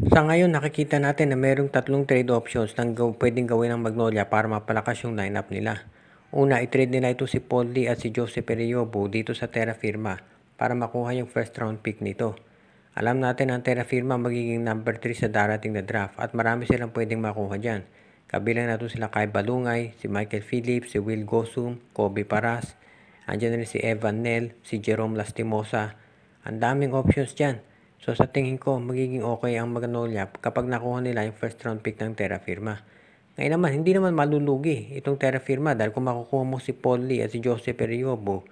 Sa ngayon nakikita natin na merong tatlong trade options na pwedeng gawin ng Magnolia para mapalakas yung lineup nila. Una, i-trade nila ito si Paul Lee at si Jose Pereyobo dito sa Terra Firma para makuha yung first round pick nito. Alam natin ang Terra Firma magiging number 3 sa darating na draft at marami silang pwedeng makuha dyan. Kabilang na ito sila Kai Balungay, si Michael Phillips, si Will Gosum, Kobe Paras, andyan rin si Evan Nel, si Jerome Lastimosa. Ang daming options dyan. So sa tingin ko, magiging okay ang Magnolia kapag nakuha nila yung first round pick ng Terra Firma. Ngayon naman, hindi naman malulugi itong Terra Firma dahil kung makukuha mo si Paul Lee at si Jose Pereyobo,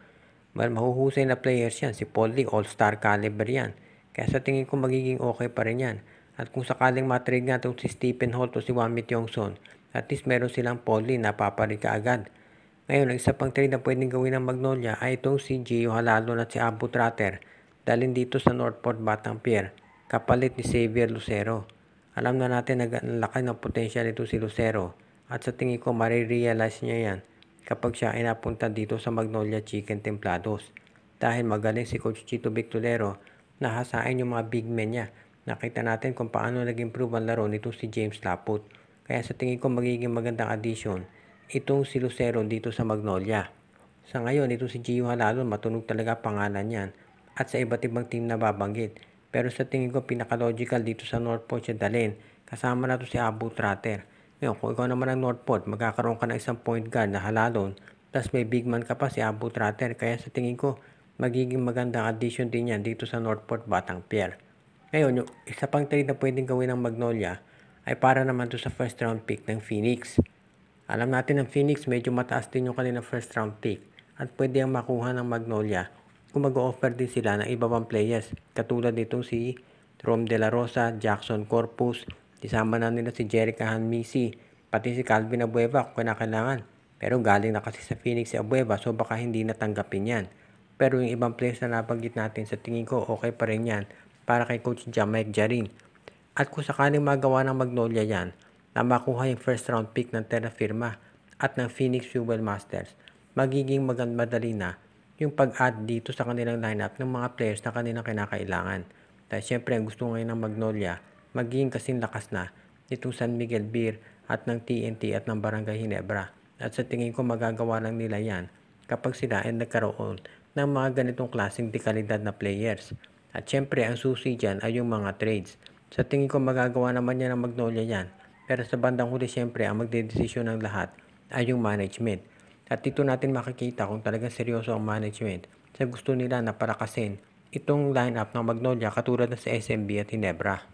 mahuhusay na players yan. Si Paul Lee, all-star caliber yan. Kaya sa tingin ko magiging okay pa rin yan. At kung sakaling matrade nga itong si Stephen Holt o si Wamit Yongson, at least meron silang Paul Lee na paparin ka agad. Ngayon, ang isa pang trade na pwedeng gawin ng Magnolia ay itong si Gio Halalon at si Abu Tratter dalhin dito sa Northport Batang Pier, kapalit ni Xavier Lucero. Alam na natin na laki ng potensyal nito si Lucero at sa tingin ko marirealize niya yan kapag siya ay napunta dito sa Magnolia Chicken Templados. Dahil magaling si Coach Chito Victolero na hasain yung mga big men niya. Nakita natin kung paano nag-improve ang laro nito si James Laput. Kaya sa tingin ko magiging magandang addition itong si Lucero dito sa Magnolia. Sa ngayon, ito si Gio Halalon, matunog talaga pangalan yan at sa iba't ibang team na babanggit. Pero sa tingin ko pinaka-logical dito sa Northport siya dalhin. Kasama na to si Abu Tratter. Ngayon, kung ikaw naman ang Northport, magkakaroon ka ng isang point guard na Halalon, tapos may big man ka pa si Abu Tratter. Kaya sa tingin ko, magiging magandang addition din yan dito sa Northport Batang Pier. Ngayon, yung isa pang trade na pwedeng gawin ng Magnolia ay para naman to sa first round pick ng Phoenix. Alam natin ng Phoenix medyo mataas din yung kanilang first round pick at pwede ang makuha ng Magnolia kung mag-offer din sila ng iba pang players katulad nitong si Rom De La Rosa, Jackson Corpus, isama na nila si Jerica Hanmisi, pati si Calvin Abueva kung kinakailangan. Pero galing na kasi sa Phoenix si Abueva so baka hindi natanggapin yan. Pero yung ibang players na nabanggit natin sa tingin ko okay pa rin yan para kay Coach Jamaic Jarin. At kung sakaling magawa ng Magnolia yan na makuha yung first round pick ng Terra Firma at ng Phoenix Fuel Masters, magiging madali na yung pag-add dito sa kanilang lineup ng mga players na kanilang kinakailangan. Dahil syempre ang gusto ngayon ng Magnolia, magiging kasing lakas na nitong San Miguel Beer at ng TNT at ng Barangay Ginebra. At sa tingin ko magagawa lang nila yan kapag sila ay nagkaroon ng mga ganitong klaseng dekalidad na players. At syempre ang susi dyan ay yung mga trades. Sa tingin ko magagawa naman yan ng Magnolia yan. Pero sa bandang huli syempre ang magdedesisyon ng lahat ay yung management. At dito natin makikita kung talagang seryoso ang management sa gusto nila na palakasin itong lineup ng Magnolia katulad na sa SMB at Ginebra.